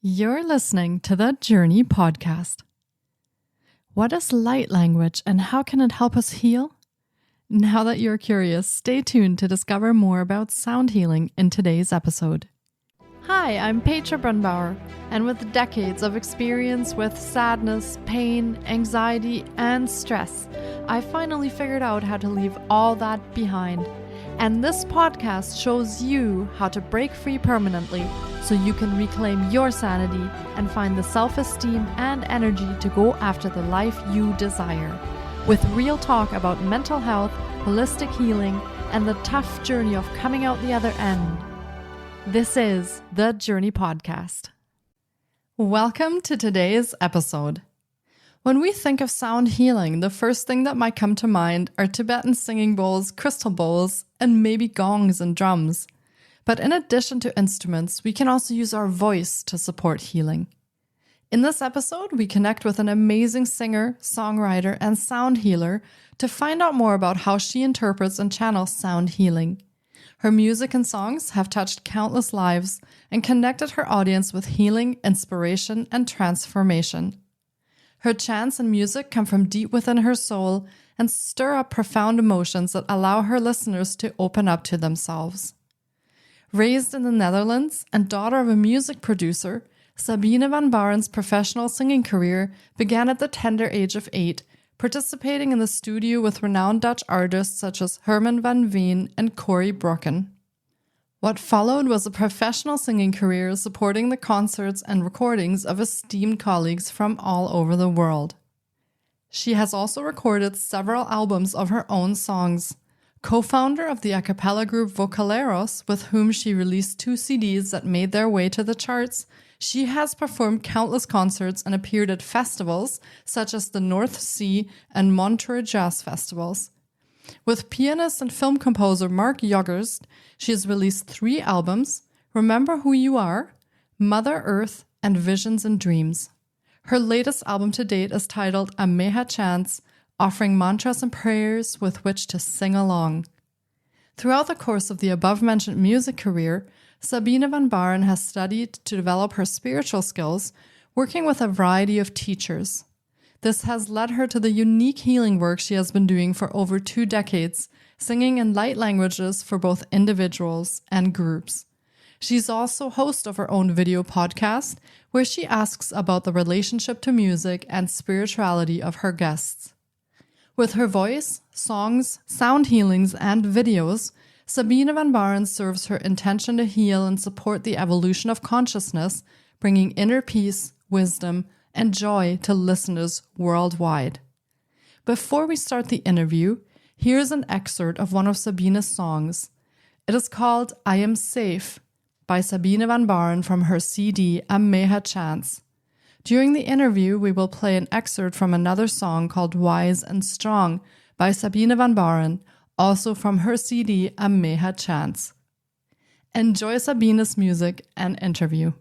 You're listening to the Journey podcast. What is light language and how can it help us heal? Now that you're curious, stay tuned to discover more about sound healing in today's episode. Hi, I'm Petra Brunbauer, and with decades of experience with sadness, pain, anxiety, and stress, I finally figured out how to leave all that behind. And this podcast shows you how to break free permanently so you can reclaim your sanity and find the self-esteem and energy to go after the life you desire. With real talk about mental health, holistic healing, and the tough journey of coming out the other end. This is the Journey Podcast. Welcome to today's episode. When we think of sound healing, the first thing that might come to mind are Tibetan singing bowls, crystal bowls, and maybe gongs and drums. But in addition to instruments, we can also use our voice to support healing. In this episode, we connect with an amazing singer, songwriter, and sound healer to find out more about how she interprets and channels sound healing. Her music and songs have touched countless lives and connected her audience with healing, inspiration, and transformation. Her chants and music come from deep within her soul and stir up profound emotions that allow her listeners to open up to themselves. Raised in the Netherlands and daughter of a music producer, Sabine van Baaren's professional singing career began at the tender age of 8, participating in the studio with renowned Dutch artists such as Herman van Veen and Corrie Brokken. What followed was a professional singing career supporting the concerts and recordings of esteemed colleagues from all over the world. She has also recorded several albums of her own songs. Co-founder of the a cappella group Vocaleros, with whom she released 2 CDs that made their way to the charts, she has performed countless concerts and appeared at festivals such as the North Sea and Montreux Jazz Festivals. With pianist and film composer Mark Jogerst, she has released 3 albums, Remember Who You Are, Mother Earth, and Visions and Dreams. Her latest album to date is titled Ameha Chants, offering mantras and prayers with which to sing along. Throughout the course of the above-mentioned music career, Sabine van Baaren has studied to develop her spiritual skills, working with a variety of teachers. This has led her to the unique healing work she has been doing for over 2 decades, singing in light languages for both individuals and groups. She's also host of her own video podcast, where she asks about the relationship to music and spirituality of her guests. With her voice, songs, sound healings, and videos, Sabine van Baaren serves her intention to heal and support the evolution of consciousness, bringing inner peace, wisdom, and joy to listeners worldwide. Before we start the interview, here's an excerpt of one of Sabine's songs. It is called I Am Safe by Sabine van Baaren from her CD Ameha Chants. During the interview, we will play an excerpt from another song called Wise and Strong by Sabine van Baaren, also from her CD Ameha Chants. Enjoy Sabine's music and interview.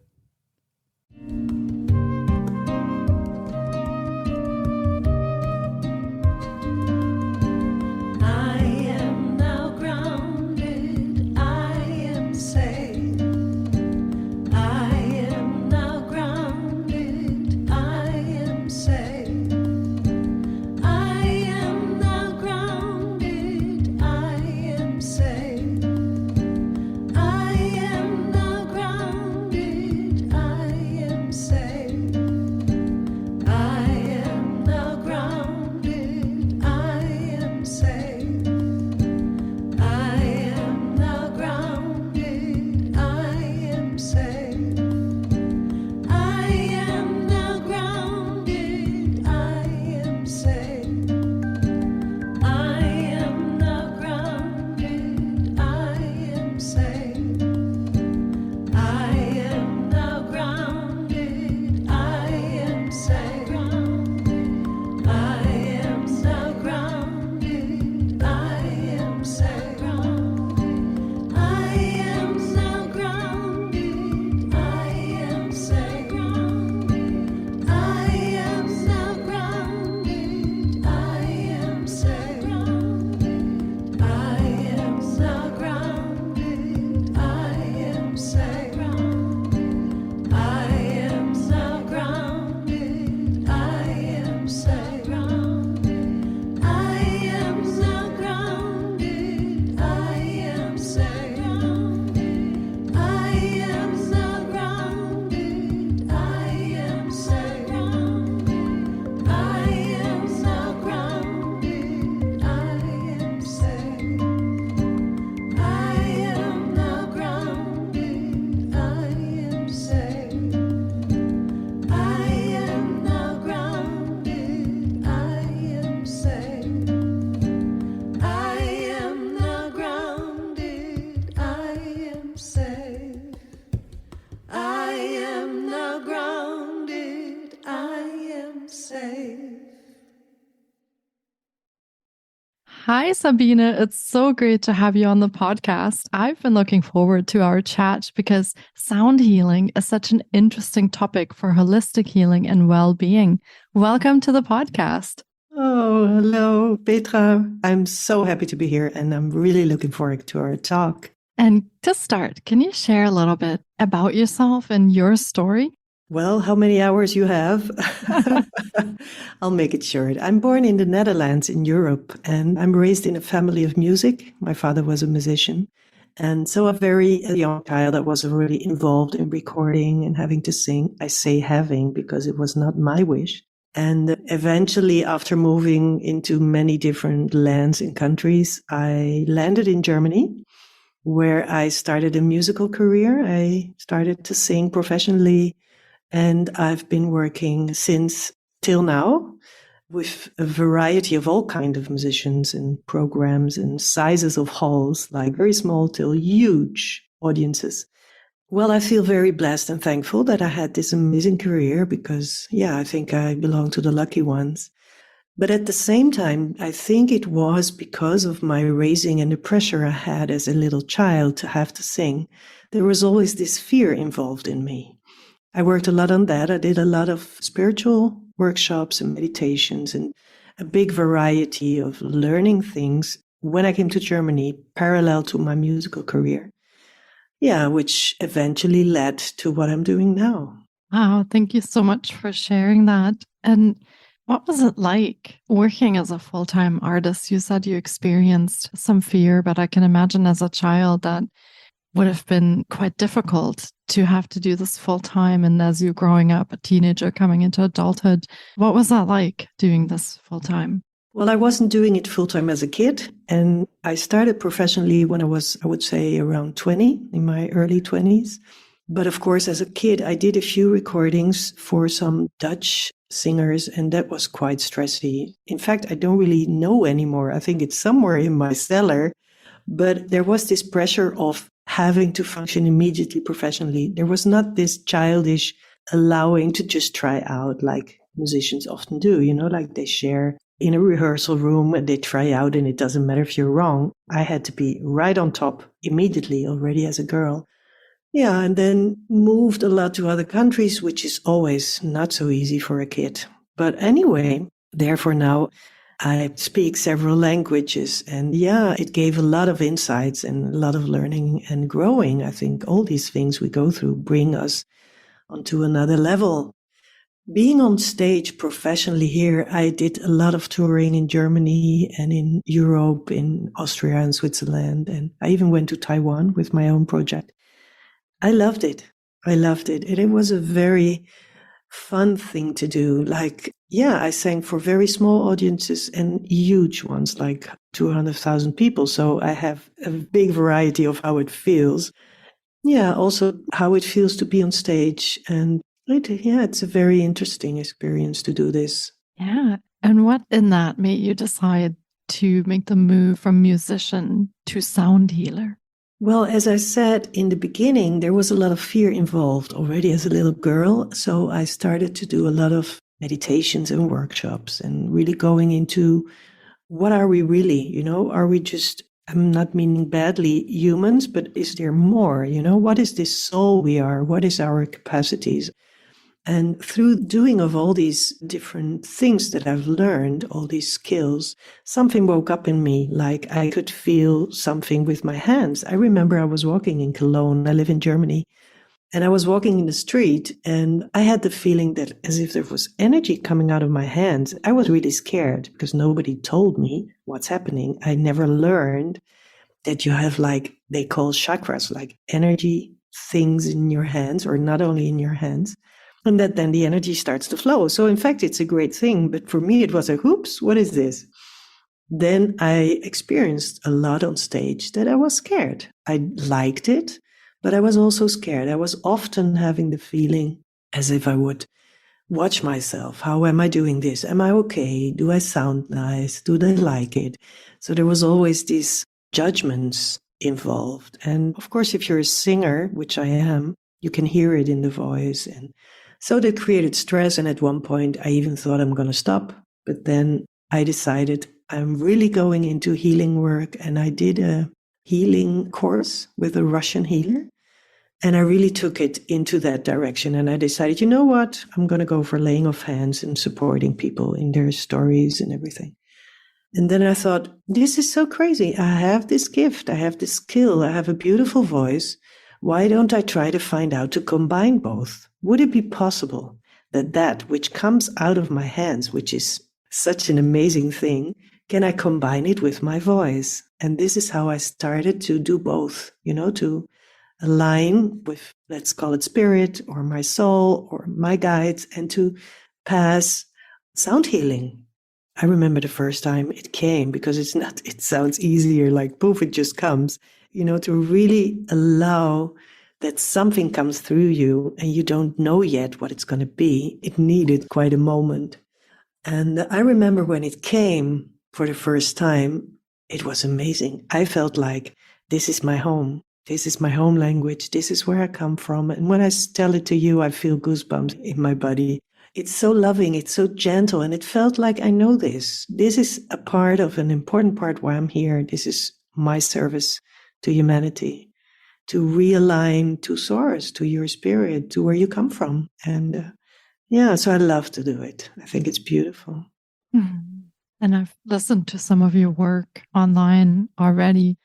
Hi, Sabine. It's so great to have you on the podcast. I've been looking forward to our chat because sound healing is such an interesting topic for holistic healing and well being. Welcome to the podcast. Oh, hello, Petra. I'm so happy to be here and I'm really looking forward to our talk. And to start, can you share a little bit about yourself and your story? Well, how many hours you have? I'll make it short. I'm born in the Netherlands in Europe and I'm raised in a family of music. My father was a musician. And so a very young child I was already involved in recording and having to sing. I say having because it was not my wish. And eventually, after moving into many different lands and countries, I landed in Germany, where I started a musical career. I started to sing professionally, and I've been working since till now with a variety of all kinds of musicians and programs and sizes of halls, like very small till huge audiences. Well, I feel very blessed and thankful that I had this amazing career because, I think I belong to the lucky ones. But at the same time, I think it was because of my raising and the pressure I had as a little child to have to sing. There was always this fear involved in me. I worked a lot on that. I did a lot of spiritual workshops and meditations and a big variety of learning things when I came to Germany, parallel to my musical career. Yeah, which eventually led to what I'm doing now. Wow, thank you so much for sharing that. And what was it like working as a full-time artist? You said you experienced some fear, but I can imagine as a child that would have been quite difficult to have to do this full-time. And as you're growing up, a teenager coming into adulthood, what was that like doing this full-time? Well, I wasn't doing it full-time as a kid, and I started professionally when I was, I would say, around 20, in my early 20s. But of course, as a kid, I did a few recordings for some Dutch singers, and that was quite stressy. In fact, I don't really know anymore. I think it's somewhere in my cellar. But there was this pressure of having to function immediately professionally. There was not this childish allowing to just try out like musicians often do, like they share in a rehearsal room and they try out and it doesn't matter if you're wrong. I had to be right on top immediately already as a girl. Yeah, and then moved a lot to other countries, which is always not so easy for a kid. But anyway, therefore now I speak several languages and it gave a lot of insights and a lot of learning and growing. I think all these things we go through bring us onto another level. Being on stage professionally here, I did a lot of touring in Germany and in Europe, in Austria and Switzerland. And I even went to Taiwan with my own project. I loved it. And it was a very fun thing to do. I sang for very small audiences and huge ones, like 200,000 people. So I have a big variety of how it feels. Yeah, also how it feels to be on stage. And it's a very interesting experience to do this. Yeah. And what in that made you decide to make the move from musician to sound healer? Well, as I said in the beginning, there was a lot of fear involved already as a little girl. So I started to do a lot of meditations and workshops and really going into what are we really, are we just, I'm not meaning badly humans, but is there more, what is this soul we are? What is our capacities? And through doing of all these different things that I've learned, all these skills, something woke up in me, like I could feel something with my hands. I remember I was walking in Cologne, I live in Germany, and I was walking in the street and I had the feeling that as if there was energy coming out of my hands. I was really scared because nobody told me what's happening. I never learned that you have they call chakras, like energy things in your hands, or not only in your hands. And that then the energy starts to flow. So in fact, it's a great thing. But for me, it was like, oops, what is this? Then I experienced a lot on stage that I was scared. I liked it, but I was also scared. I was often having the feeling as if I would watch myself. How am I doing this? Am I okay? Do I sound nice? Do they like it? So there was always these judgments involved. And of course, if you're a singer, which I am, you can hear it in the voice. And so that created stress. And at one point, I even thought I'm going to stop. But then I decided I'm really going into healing work. And I did a healing course with a Russian healer. And I really took it into that direction. And I decided, you know what? I'm going to go for laying of hands and supporting people in their stories and everything. And then I thought, this is so crazy. I have this gift. I have this skill. I have a beautiful voice. Why don't I try to find out to combine both? Would it be possible that that which comes out of my hands, which is such an amazing thing, can I combine it with my voice? And this is how I started to do both, to align with, let's call it spirit or my soul or my guides, and to pass sound healing. I remember the first time it came, because it sounds easier, like poof, it just comes, to really allow that something comes through you and you don't know yet what it's going to be. It needed quite a moment. And I remember when it came for the first time, it was amazing. I felt like this is my home. This is my home language. This is where I come from. And when I tell it to you, I feel goosebumps in my body. It's so loving. It's so gentle. And it felt like I know this. This is a part of an important part why I'm here. This is my service to humanity, to realign to source, to your spirit, to where you come from. And so I love to do it. I think it's beautiful. Mm-hmm. And I've listened to some of your work online already.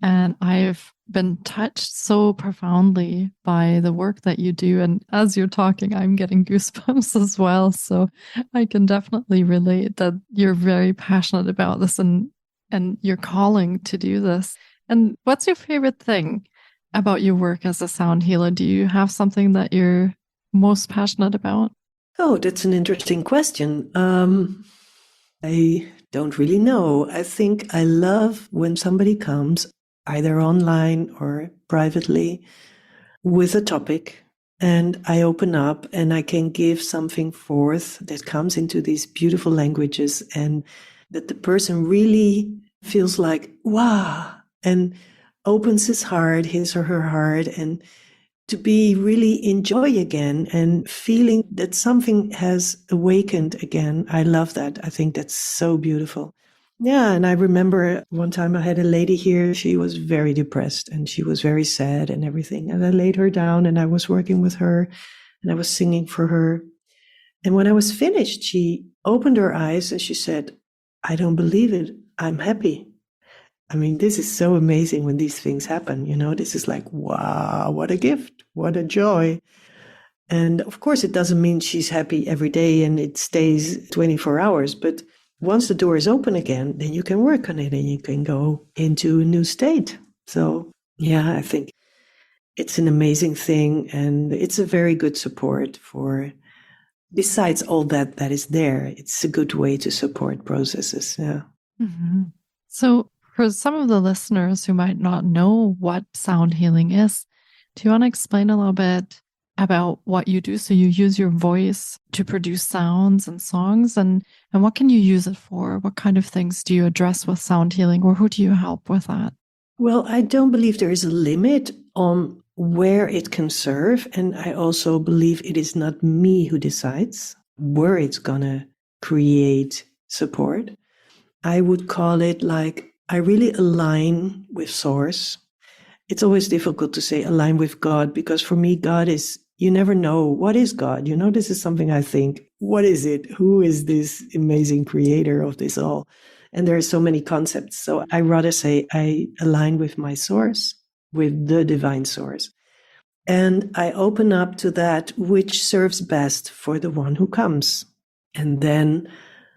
And I've been touched so profoundly by the work that you do. And as you're talking, I'm getting goosebumps as well. So I can definitely relate that you're very passionate about this and your calling to do this. And what's your favorite thing about your work as a sound healer? Do you have something that you're most passionate about? Oh, that's an interesting question. I don't really know. I think I love when somebody comes, either online or privately, with a topic, and I open up and I can give something forth that comes into these beautiful languages, and that the person really feels like, wow, and opens his or her heart, and to be really in joy again and feeling that something has awakened again. I love that. I think that's so beautiful. Yeah, and I remember one time I had a lady here. She was very depressed and she was very sad and everything. And I laid her down and I was working with her and I was singing for her. And when I was finished, she opened her eyes and she said, I don't believe it. I'm happy. I mean, this is so amazing when these things happen. This is like, wow, what a gift, what a joy. And of course, it doesn't mean she's happy every day and it stays 24 hours. But once the door is open again, then you can work on it and you can go into a new state. So, yeah, I think it's an amazing thing. And it's a very good support for, besides all that is there, it's a good way to support processes. Yeah. Mm-hmm. So, for some of the listeners who might not know what sound healing is, do you want to explain a little bit about what you do? So you use your voice to produce sounds and songs, and what can you use it for? What kind of things do you address with sound healing, or who do you help with that? Well, I don't believe there is a limit on where it can serve. And I also believe it is not me who decides where it's going to create support. I would call it like, I really align with source. It's always difficult to say align with God, because for me, God is, you never know what is God. This is something I think, what is it? Who is this amazing creator of this all? And there are so many concepts. So I rather say I align with my source, with the divine source. And I open up to that which serves best for the one who comes. And then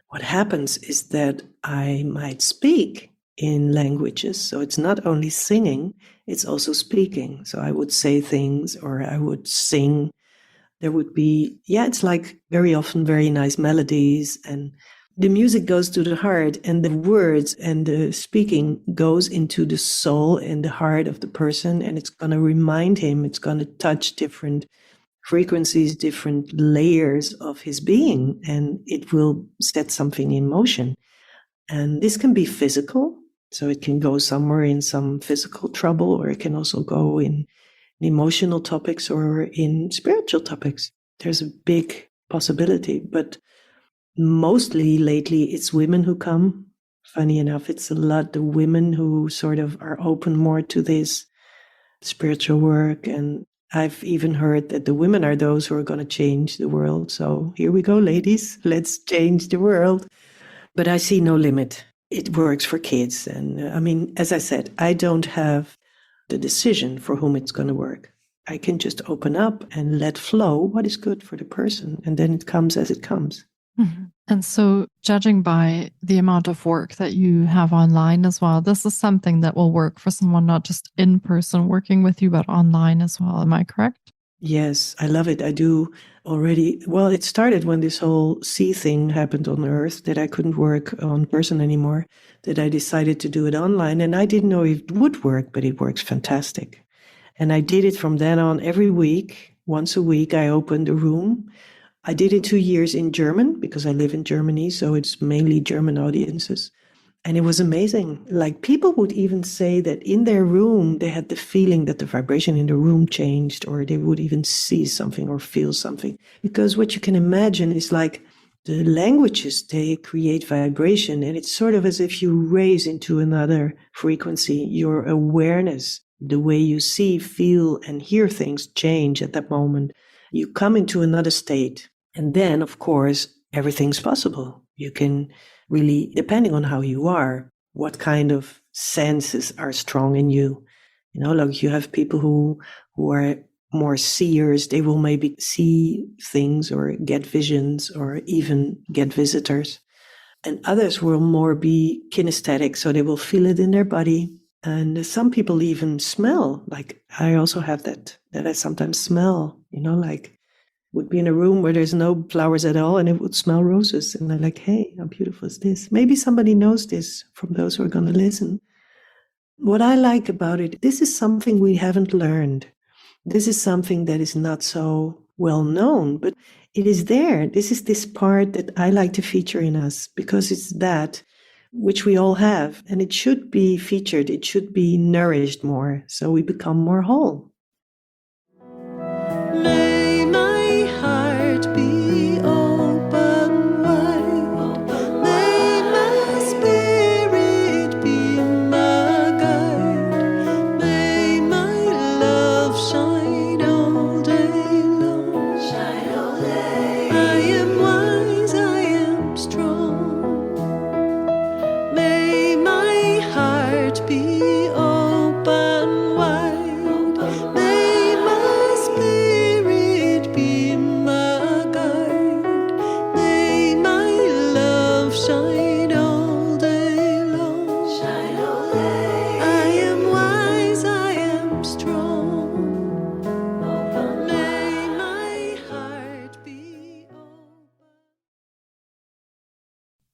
what happens is that I might speak in languages. So it's not only singing, it's also speaking. So I would say things or I would sing. There would be, it's like very often very nice melodies, and the music goes to the heart, and the words and the speaking goes into the soul and the heart of the person. And it's going to remind him, it's going to touch different frequencies, different layers of his being, and it will set something in motion. And this can be physical. So it can go somewhere in some physical trouble, or it can also go in emotional topics or in spiritual topics. There's a big possibility, but mostly lately it's women who come. Funny enough, it's a lot the women who sort of are open more to this spiritual work. And I've even heard that the women are those who are going to change the world. So here we go, ladies, let's change the world. But I see no limit. It works for kids. And I mean, as I said, I don't have the decision for whom it's going to work. I can just open up and let flow what is good for the person. And then it comes as it comes. Mm-hmm. And so, judging by the amount of work that you have online as well, this is something that will work for someone not just in person working with you, but online as well. Am I correct? Yes, I love it. I do already. Well, it started when this whole sea thing happened on Earth, that I couldn't work on person anymore, that I decided to do it online. And I didn't know if it would work, but it works fantastic. And I did it from then on every week. Once a week, I opened a room. I did it 2 years in German because I live in Germany, so it's mainly German audiences. And it was amazing. Like, people would even say that in their room, they had the feeling that the vibration in the room changed, or they would even see something or feel something. Because what you can imagine is like the languages, they create vibration, and it's sort of as if you raise into another frequency. Your awareness, the way you see, feel, and hear things change at that moment. You come into another state. And then, of course, everything's possible. You can really, depending on how you are, what kind of senses are strong in you. You know, like you have people who are more seers. They will maybe see things or get visions or even get visitors. And others will more be kinesthetic, so they will feel it in their body. And some people even smell. Like, I also have that I sometimes smell, you know, like, would be in a room where there's no flowers at all and it would smell roses. And I'm like, hey, how beautiful is this? Maybe somebody knows this from those who are going to listen. What I like about it, this is something we haven't learned. This is something that is not so well known, but it is there. This is this part that I like to feature in us because it's that which we all have. And it should be featured. It should be nourished more so we become more whole.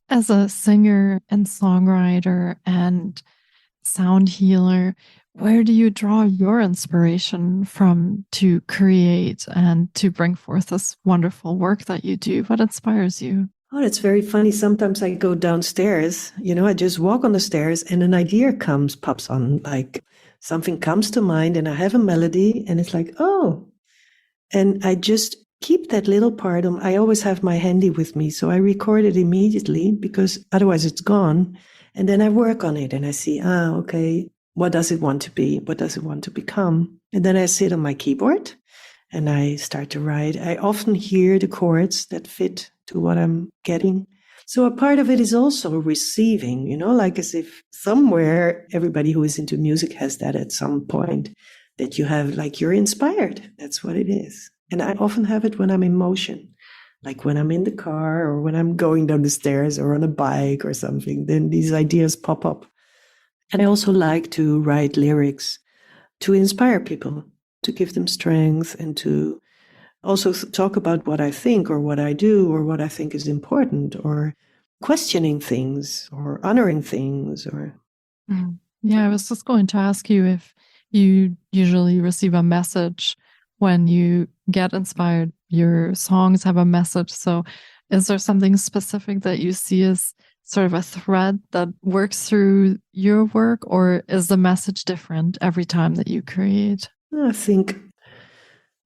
As a singer and songwriter and sound healer, where do you draw your inspiration from to create and to bring forth this wonderful work that you do? What inspires you? Oh, that's very funny. Sometimes I go downstairs, you know, I just walk on the stairs and an idea pops on, like something comes to mind and I have a melody and it's like, oh, and I just keep that little part. I always have my handy with me, so I record it immediately because otherwise it's gone. And then I work on it and I see, okay, what does it want to be? What does it want to become? And then I sit on my keyboard and I start to write. I often hear the chords that fit to what I'm getting. So a part of it is also receiving, you know, like as if somewhere everybody who is into music has that at some point, that you have, like, you're inspired. That's what it is. And I often have it when I'm in motion, like when I'm in the car or when I'm going down the stairs or on a bike or something, then these ideas pop up. And I also like to write lyrics to inspire people, to give them strength, and to also talk about what I think or what I do or what I think is important, or questioning things or honoring things. Or Yeah, I was just going to ask you if you usually receive a message when you get inspired. Your songs have a message. So is there something specific that you see as sort of a thread that works through your work, or is the message different every time that you create? I think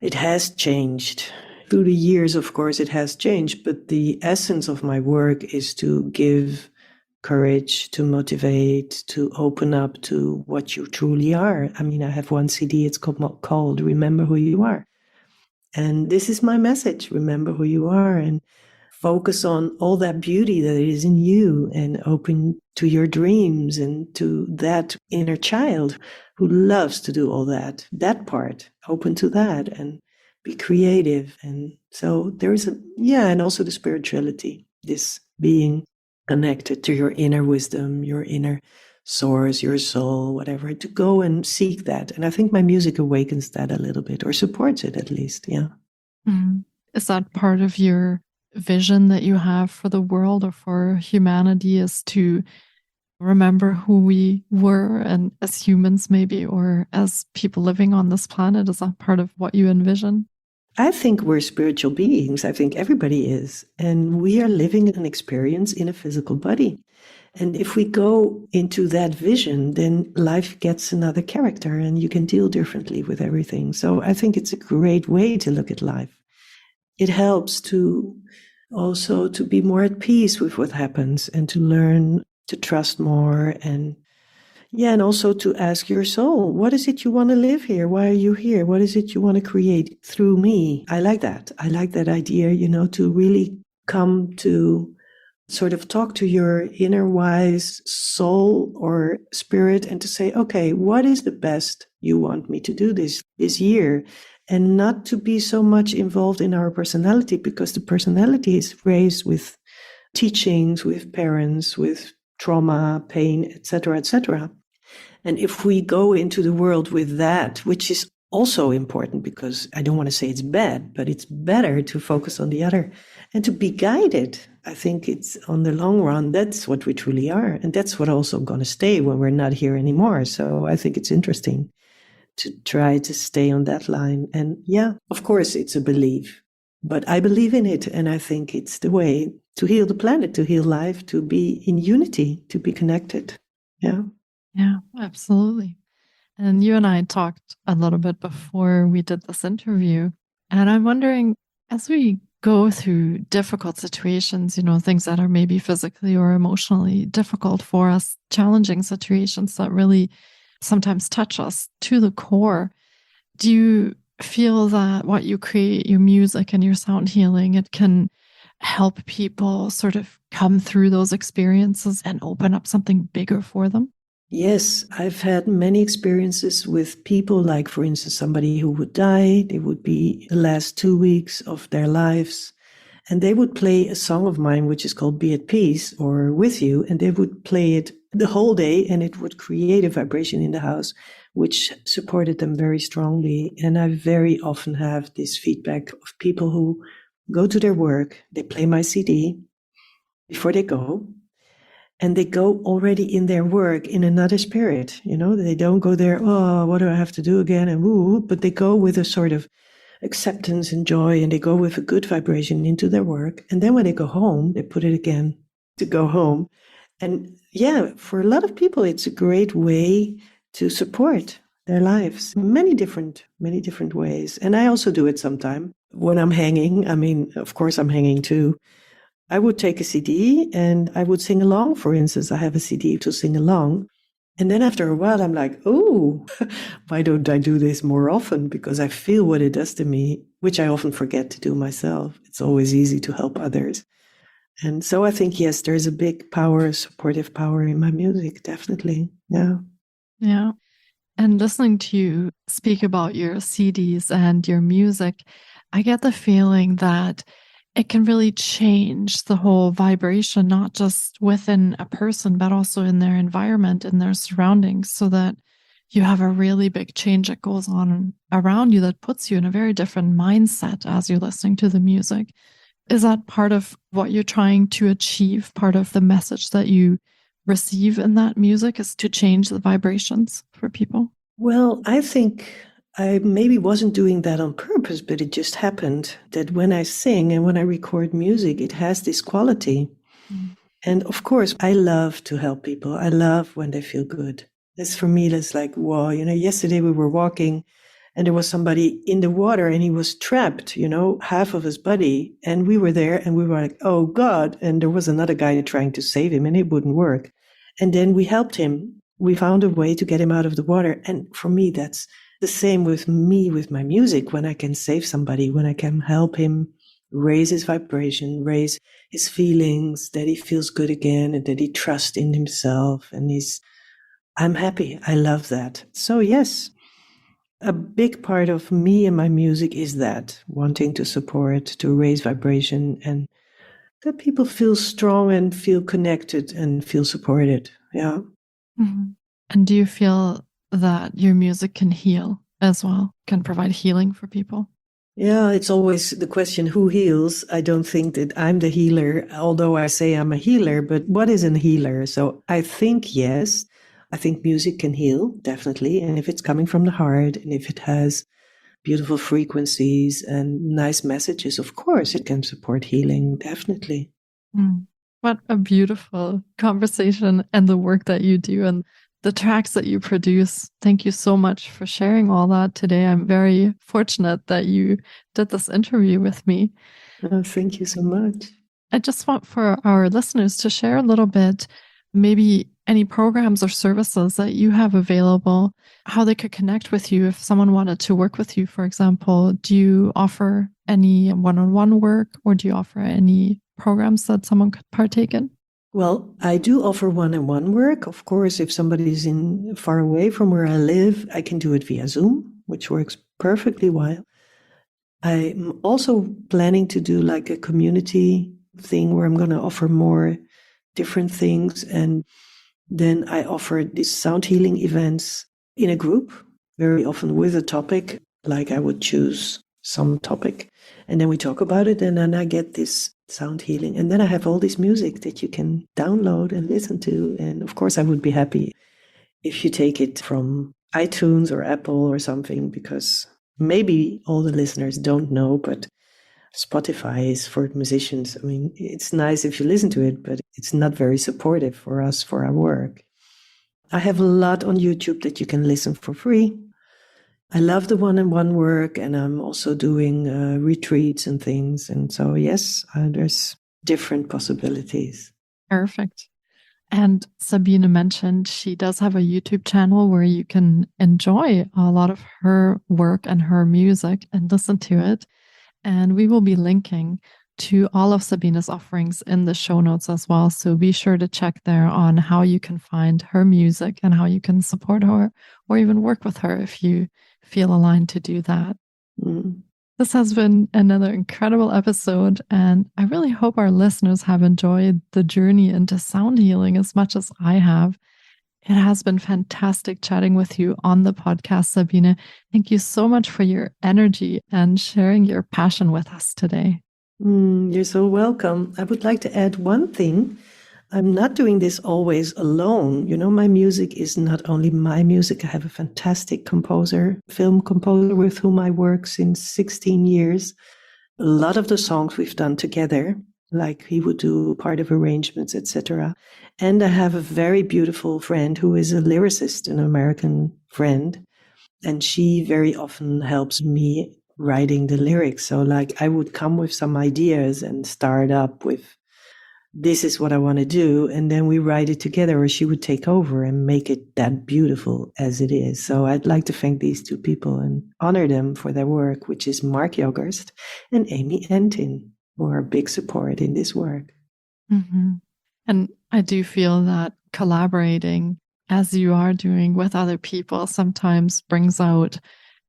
it has changed. Through the years, of course, it has changed, but the essence of my work is to give courage, to motivate, to open up to what you truly are. I mean, I have one CD, it's called Remember Who You Are. And this is my message: remember who you are and focus on all that beauty that is in you, and open to your dreams and to that inner child who loves to do all that part, open to that and be creative. And so there is and also the spirituality, this being connected to your inner wisdom, your inner source, your soul, whatever, to go and seek that. And I think my music awakens that a little bit, or supports it at least. Yeah. Mm. Is that part of your vision that you have for the world or for humanity, is to remember who we were, and as humans maybe, or as people living on this planet? Is that part of what you envision? I think we're spiritual beings. I think everybody is. And we are living an experience in a physical body. And if we go into that vision, then life gets another character and you can deal differently with everything. So I think it's a great way to look at life. It helps to also to be more at peace with what happens, and to learn to trust more, and also to ask your soul, what is it you want to live here? Why are you here? What is it you want to create through me? I like that. I like that idea, to really come to sort of talk to your inner wise soul or spirit, and to say, okay, what is the best you want me to do this year? And not to be so much involved in our personality, because the personality is raised with teachings, with parents, with trauma, pain, etc., etc. And if we go into the world with that, which is also important, because I don't want to say it's bad, but it's better to focus on the other and to be guided. I think it's, on the long run, that's what we truly are. And that's what also going to stay when we're not here anymore. So I think it's interesting to try to stay on that line. And of course, it's a belief, but I believe in it. And I think it's the way to heal the planet, to heal life, to be in unity, to be connected. Yeah. Yeah, absolutely. And you and I talked a little bit before we did this interview. And I'm wondering, as we go through difficult situations, things that are maybe physically or emotionally difficult for us, challenging situations that really sometimes touch us to the core, do you feel that what you create, your music and your sound healing, it can help people sort of come through those experiences and open up something bigger for them? Yes, I've had many experiences with people, like, for instance, somebody who would die. They would be the last 2 weeks of their lives, and they would play a song of mine, which is called Be at Peace or With You, and they would play it the whole day, and it would create a vibration in the house, which supported them very strongly. And I very often have this feedback of people who go to their work, they play my CD before they go, and they go already in their work in another spirit. They don't go there, oh, what do I have to do again? And woo, but they go with a sort of acceptance and joy, and they go with a good vibration into their work. And then when they go home, they put it again to go home. And for a lot of people, it's a great way to support their lives, many different ways. And I also do it sometimes when I'm hanging. I mean, of course, I'm hanging too. I would take a CD and I would sing along. For instance, I have a CD to sing along. And then after a while, I'm like, oh, why don't I do this more often? Because I feel what it does to me, which I often forget to do myself. It's always easy to help others. And so I think, yes, there's a big power, supportive power in my music, definitely. Yeah. Yeah. And listening to you speak about your CDs and your music, I get the feeling that it can really change the whole vibration, not just within a person, but also in their environment, in their surroundings, so that you have a really big change that goes on around you that puts you in a very different mindset as you're listening to the music. Is that part of what you're trying to achieve? Part of the message that you receive in that music is to change the vibrations for people? Well, I think I maybe wasn't doing that on purpose, but it just happened that when I sing and when I record music, it has this quality. Mm. And of course, I love to help people. I love when they feel good. This for me, that's like, whoa, yesterday we were walking And there was somebody in the water and he was trapped, half of his body. And we were there and we were like, oh God. And there was another guy trying to save him and it wouldn't work. And then we helped him. We found a way to get him out of the water. And for me, that's the same with me, with my music. When I can save somebody, when I can help him raise his vibration, raise his feelings, that he feels good again and that he trusts in himself. And I'm happy. I love that. So yes, a big part of me and my music is that, wanting to support, to raise vibration, and that people feel strong and feel connected and feel supported. Yeah. Mm-hmm. And do you feel that your music can heal as well, can provide healing for people? Yeah, it's always the question, who heals? I don't think that I'm the healer, although I say I'm a healer, but what is a healer? So I think, yes, I think music can heal, definitely. And if it's coming from the heart and if it has beautiful frequencies and nice messages, of course, it can support healing, definitely. What a beautiful conversation, and the work that you do and the tracks that you produce. Thank you so much for sharing all that today. I'm very fortunate that you did this interview with me. Oh, thank you so much. I just want for our listeners to share a little bit, maybe any programs or services that you have available, how they could connect with you if someone wanted to work with you, for example. Do you offer any one-on-one work, or do you offer any programs that someone could partake in? Well, I do offer one-on-one work. Of course, if somebody is far away from where I live, I can do it via Zoom, which works perfectly well. I'm also planning to do like a community thing where I'm going to offer more different things. And then I offer these sound healing events in a group, very often with a topic, like I would choose some topic, and then we talk about it, and then I get this sound healing. And then I have all this music that you can download and listen to. And of course, I would be happy if you take it from iTunes or Apple or something, because maybe all the listeners don't know, but Spotify is for musicians. I mean, it's nice if you listen to it, but it's not very supportive for us, for our work. I have a lot on YouTube that you can listen for free. I love the one-on-one work, and I'm also doing retreats and things. And so, yes, there's different possibilities. Perfect. And Sabine mentioned she does have a YouTube channel where you can enjoy a lot of her work and her music and listen to it. And we will be linking to all of Sabine's offerings in the show notes as well. So be sure to check there on how you can find her music and how you can support her or even work with her if you feel aligned to do that. This has been another incredible episode, and I really hope our listeners have enjoyed the journey into sound healing as much as I have. It has been fantastic chatting with you on the podcast, Sabine. Thank you so much for your energy and sharing your passion with us today. You're so welcome. I would like to add one thing. I'm not doing this always alone. My music is not only my music. I have a fantastic composer, film composer with whom I work since 16 years. A lot of the songs we've done together, like he would do part of arrangements, etc. And I have a very beautiful friend who is a lyricist, an American friend. And she very often helps me writing the lyrics. So like I would come with some ideas and start up with, this is what I want to do. And then we write it together, or she would take over and make it that beautiful as it is. So I'd like to thank these two people and honor them for their work, which is Mark Yogerst and Amy Entin, who are a big support in this work. Mm-hmm. And I do feel that collaborating, as you are doing with other people, sometimes brings out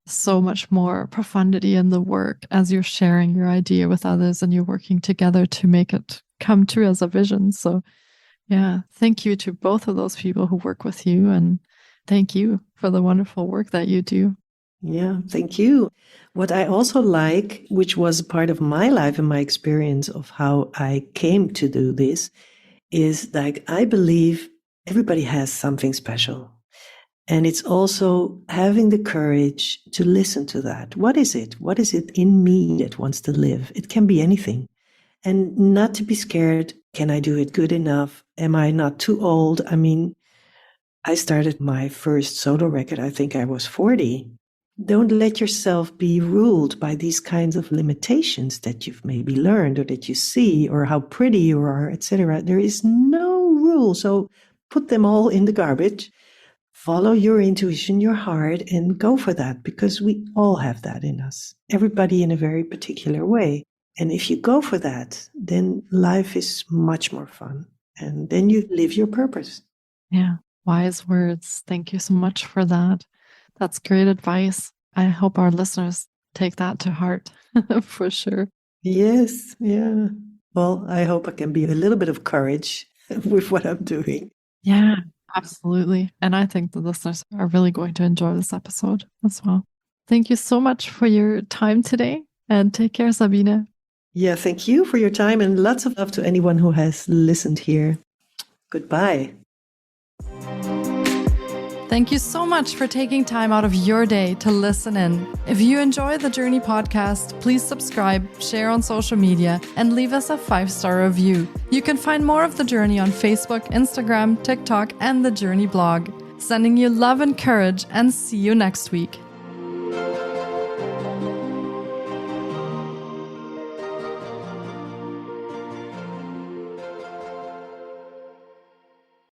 so much more profundity in the work as you're sharing your idea with others and you're working together to make it come true as a vision. So yeah, thank you to both of those people who work with you, and thank you for the wonderful work that you do. Yeah, thank you. What I also like, which was a part of my life and my experience of how I came to do this, is like I believe everybody has something special. And it's also having the courage to listen to that. What is it? What is it in me that wants to live? It can be anything. And not to be scared. Can I do it good enough? Am I not too old? I mean, I started my first solo record, I think I was 40. Don't let yourself be ruled by these kinds of limitations that you've maybe learned or that you see or how pretty you are, etc. There is no rule. So put them all in the garbage. Follow your intuition, your heart, and go for that, because we all have that in us. Everybody in a very particular way. And if you go for that, then life is much more fun. And then you live your purpose. Yeah, wise words. Thank you so much for that. That's great advice. I hope our listeners take that to heart for sure. Yes, yeah. Well, I hope I can be a little bit of courage with what I'm doing. Yeah, absolutely. And I think the listeners are really going to enjoy this episode as well. Thank you so much for your time today, and take care, Sabine. Yeah, thank you for your time, and lots of love to anyone who has listened here. Goodbye. Thank you so much for taking time out of your day to listen in. If you enjoy the Journey podcast, please subscribe, share on social media, and leave us a 5-star review. You can find more of The Journey on Facebook, Instagram, TikTok, and the Journey blog. Sending you love and courage, and see you next week.